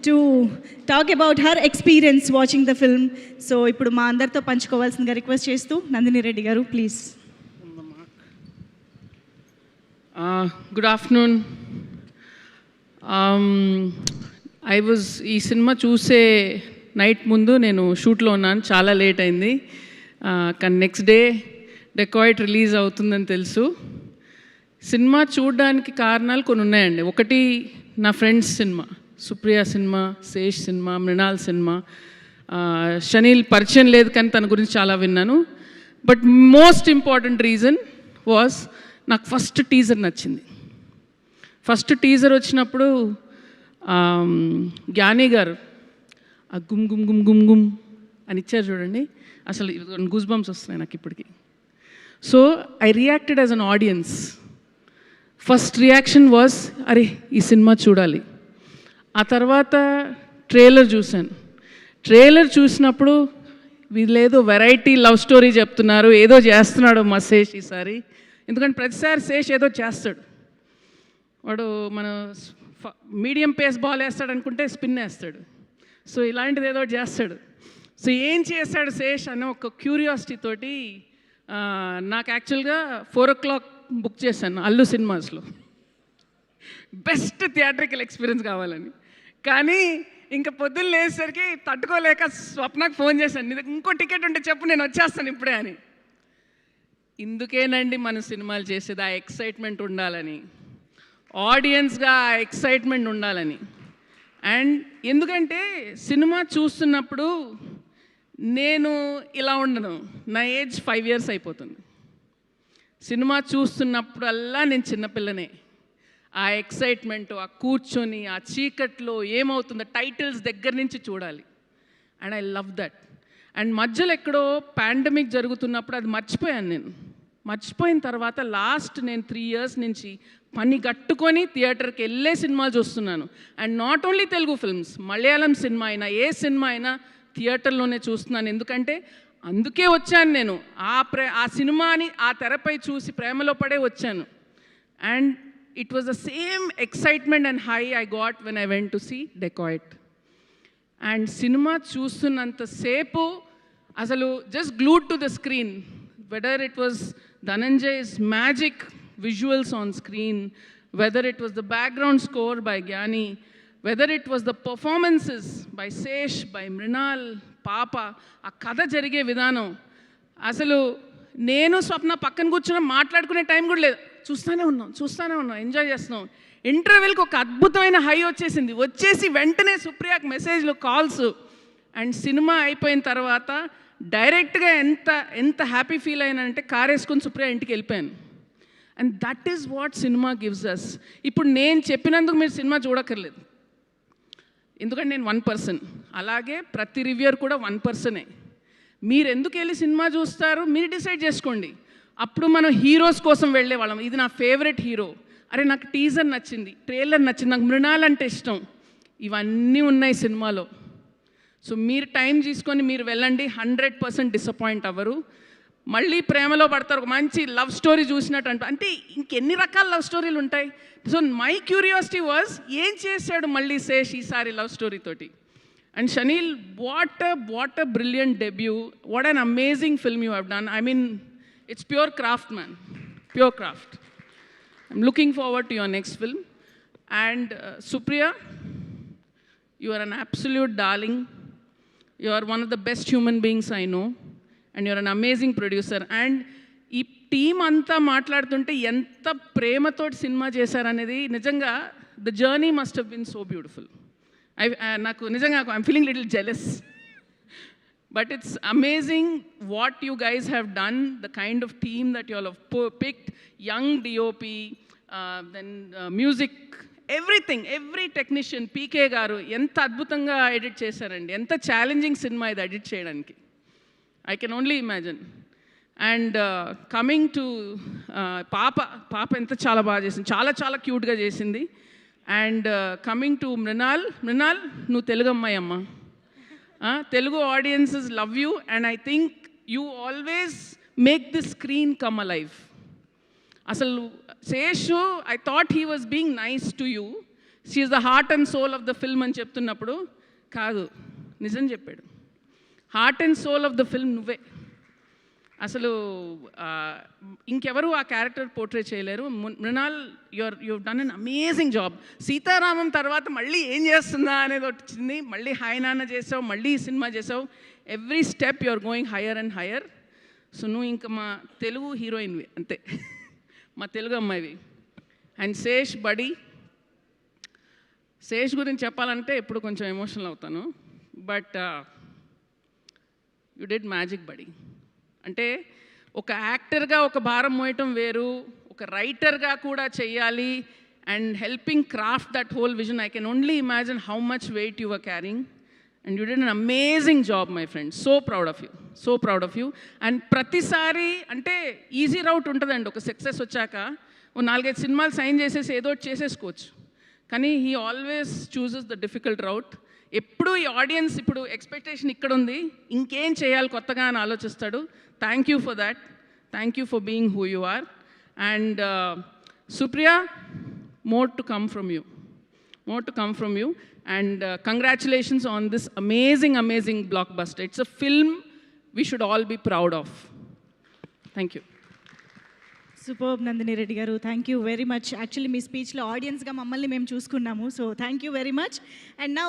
To talk about her experience watching the film. So ఇప్పుడు మా అందరితో పంచుకోవాల్సిందిగా రిక్వెస్ట్ చేస్తూ నందిని రెడ్డి గారు ప్లీజ్. Good afternoon. ఈ సినిమా చూసే నైట్ ముందు నేను షూట్లో ఉన్నాను, చాలా లేట్ అయింది. కానీ నెక్స్ట్ డే డెకాయిట్ రిలీజ్ అవుతుందని తెలుసు. సినిమా చూడడానికి కారణాలు కొన్ని ఉన్నాయండి. ఒకటి, నా friends cinema, Supriya cinema, Sesh cinema, Mrunal cinema. Shaneil పరిచయం లేదు కానీ తన గురించి చాలా విన్నాను. But most important reason was నాకు ఫస్ట్ టీజర్ నచ్చింది. ఫస్ట్ టీజర్ వచ్చినప్పుడు జ్ఞాని గారు ఆ గుమ్ గుమ్ గుమ్ గుమ్ గుమ్ అని ఇచ్చారు చూడండి, అసలు గూస్ బంప్స్ వస్తున్నాయి నాకు ఇప్పటికి. So I reacted as an audience. First reaction was అరే ఈ సినిమా చూడాలి. ఆ తర్వాత ట్రైలర్ చూశాను. ట్రైలర్ చూసినప్పుడు వీళ్ళేదో వెరైటీ లవ్ స్టోరీ చెప్తున్నారు, ఏదో చేస్తున్నాడు మా శేష్ ఈసారి. ఎందుకంటే ప్రతిసారి శేష్ ఏదో చేస్తాడు. వాడు మన మీడియం పేస్ బాల్ వేస్తాడు అనుకుంటే స్పిన్ వేస్తాడు. సో ఇలాంటిది ఏదో చేస్తాడు. సో ఏం చేశాడు శేష్ అనే ఒక క్యూరియాసిటీ తోటి నాకు యాక్చువల్గా 4 o'clock బుక్ చేశాను అల్లు సినిమాస్లో, బెస్ట్ థియేట్రికల్ ఎక్స్పీరియన్స్ కావాలని. కానీ ఇంకా పొద్దున్న లేచేసరికి తట్టుకోలేక స్వప్నకు ఫోన్ చేశాను, ఇంకో టికెట్ ఉంటే చెప్పు నేను వచ్చేస్తాను ఇప్పుడే అని. ఇందుకేనండి మన సినిమాలు చేసేది, ఆ ఎక్సైట్మెంట్ ఉండాలని, ఆడియన్స్గా ఆ ఎక్సైట్మెంట్ ఉండాలని. అండ్ ఎందుకంటే సినిమా చూస్తున్నప్పుడు నేను ఇలా ఉండను, నా ఏజ్ 5 years అయిపోతుంది. సినిమా చూస్తున్నప్పుడల్లా నేను చిన్నపిల్లనే. ఆ ఎక్సైట్మెంట్, ఆ కూర్చొని ఆ చీకట్లో ఏమవుతుందో టైటిల్స్ దగ్గర నుంచి చూడాలి. And I love that. And మధ్యలో ఎక్కడో పాండమిక్ జరుగుతున్నప్పుడు అది మర్చిపోయాను నేను. మర్చిపోయిన తర్వాత లాస్ట్ నేను 3 years నుంచి పని కట్టుకొని థియేటర్కి వెళ్ళే సినిమాలు చూస్తున్నాను. And not only Telugu films, Malayalam cinema అయినా ఏ సినిమా అయినా థియేటర్లోనే చూస్తున్నాను. ఎందుకంటే అందుకే వచ్చాను నేను, ఆ సినిమాని ఆ తెరపై చూసి ప్రేమలో పడే వచ్చాను. And it was the same excitement and high I got when I went to see Dacoit. And cinema చూస్తున్నంతసేపు అసలు just glued to the screen. whether it was Dhananjay's magic visuals on screen, whether it was the background score by Gyani, whether it was the performances by Sesh, by Mrinal, Papa, ఆ కథ జరిగే విధానం, అసలు నేను స్వప్న పక్కన కూర్చొని మాట్లాడుకునే time కూడా లేదు, చూస్తూనే ఉన్నాం, ఎంజాయ్ చేస్తున్నాం. ఇంటర్వెల్కి ఒక అద్భుతమైన హై వచ్చేసి వెంటనే సుప్రియకి మెసేజ్లు, కాల్స్. అండ్ సినిమా అయిపోయిన తర్వాత డైరెక్ట్గా ఎంత హ్యాపీ ఫీల్ అయినానంటే కార్ వేసుకొని సుప్రియ ఇంటికి వెళ్ళిపోయాను. And that is what cinema gives us. ఇప్పుడు నేను చెప్పినందుకు మీరు సినిమా చూడక్కర్లేదు, ఎందుకంటే నేను 1 person. అలాగే ప్రతి రివ్యూయర్ కూడా 1 person. మీరు ఎందుకు వెళ్ళి సినిమా చూస్తారు మీరు డిసైడ్ చేసుకోండి. అప్పుడు మనం హీరోస్ కోసం వెళ్ళేవాళ్ళం. ఇది నా ఫేవరెట్ హీరో, అరే నాకు టీజర్ నచ్చింది, ట్రైలర్ నచ్చింది, నాకు మృణాల్ అంటే ఇష్టం, ఇవన్నీ ఉన్నాయి సినిమాలో. సో మీరు టైం తీసుకొని మీరు వెళ్ళండి, 100% డిసప్పాయింట్ అవ్వరు. మళ్ళీ ప్రేమలో పడతారు. ఒక మంచి లవ్ స్టోరీ చూసినట్టు అంటే ఇంకెన్ని రకాల లవ్ స్టోరీలు ఉంటాయి. సో మై క్యూరియాసిటీ వాజ్ ఏం చేశాడు మళ్ళీ శేష్ ఈసారి లవ్ స్టోరీ తోటి. And Shaneil, what a brilliant debut, what an amazing film you have done. I mean it's pure craft man, pure craft. I'm looking forward to your next film. And Supriya, you are an absolute darling. You are one of the best human beings I know, and you are an amazing producer. And ఈ team అంతా మాట్లాడుతుంటే ఎంత ప్రేమతోటి cinema చేశారనేది నిజంగా the journey must have been so beautiful. నాకు నిజంగా I'm feeling little jealous. But it's amazing what you guys have done, the kind of team that you all have picked, young DOP, then music, everything, every technician. PK గారు ఎంత అద్భుతంగా edit చేశారండి. ఎంత challenging cinema ఇది edit చేయడానికి, I can only imagine. And coming to పాప ఎంత చాలా బాగా చేసింది, చాలా క్యూట్గా చేసింది. అండ్ కమింగ్ టు మృణాల్, నువ్వు తెలుగు అమ్మాయి అమ్మ, Telugu audiences love you. And I think you always make the screen come alive. అసలు Seshu, I thought he was being nice to you, she's the heart and soul of the film అని చెప్తున్నప్పుడు కాదు, నిజం చెప్పాడు. Heart and soul of the film నువ్వే. అసలు ఇంకెవరు ఆ క్యారెక్టర్ పోర్ట్రే చేయలేరు. Mrunal, you've done an amazing job. Sitaramam తర్వాత మళ్ళీ ఏం చేస్తుందా అనేది వచ్చింది. మళ్ళీ హాయ్ నాన్న చేసావు, మళ్ళీ ఈ సినిమా చేసావు. Every step your going higher and higher. So నువ్వు ఇంకా మా తెలుగు హీరోయిన్వి అంతే, మా తెలుగు అమ్మాయివి. అండ్ శేష్ బడి, శేష్ గురించి చెప్పాలంటే ఎప్పుడు కొంచెం ఎమోషనల్ అవుతాను. బట్ యు డిడ్ మ్యాజిక్ బడి. అంటే ఒక యాక్టర్గా ఒక భారం మోయటం వేరు, ఒక రైటర్గా కూడా చెయ్యాలి. And helping craft that whole vision. I can only imagine how much weight you were carrying. And you did an amazing job my friend. So proud of you, so proud of you. And ప్రతిసారి అంటే easy రౌట్ ఉంటుందండి. ఒక success వచ్చాక ఓ 4-5 సినిమాలు sign చేసేసి ఏదో ఒకటి చేసేసుకోవచ్చు. కానీ he always chooses the difficult route. ఎప్పుడు ఈ ఆడియన్స్ ఇప్పుడు ఎక్స్పెక్టేషన్ ఇక్కడ ఉంది, ఇంకేం చేయాలి కొత్తగా అని ఆలోచిస్తాడు. Thank you for that. Thank you for being who you are. And Supriya, more to come from you. More to come from you. And congratulations on this amazing, amazing blockbuster. It's a film we should all be proud of. Thank you. Superb Nandini Reddy గారు, thank you very much. Actually మీ స్పీచ్లో ఆడియన్స్గా మమ్మల్ని మేము చూసుకున్నాము. So thank you very much. And now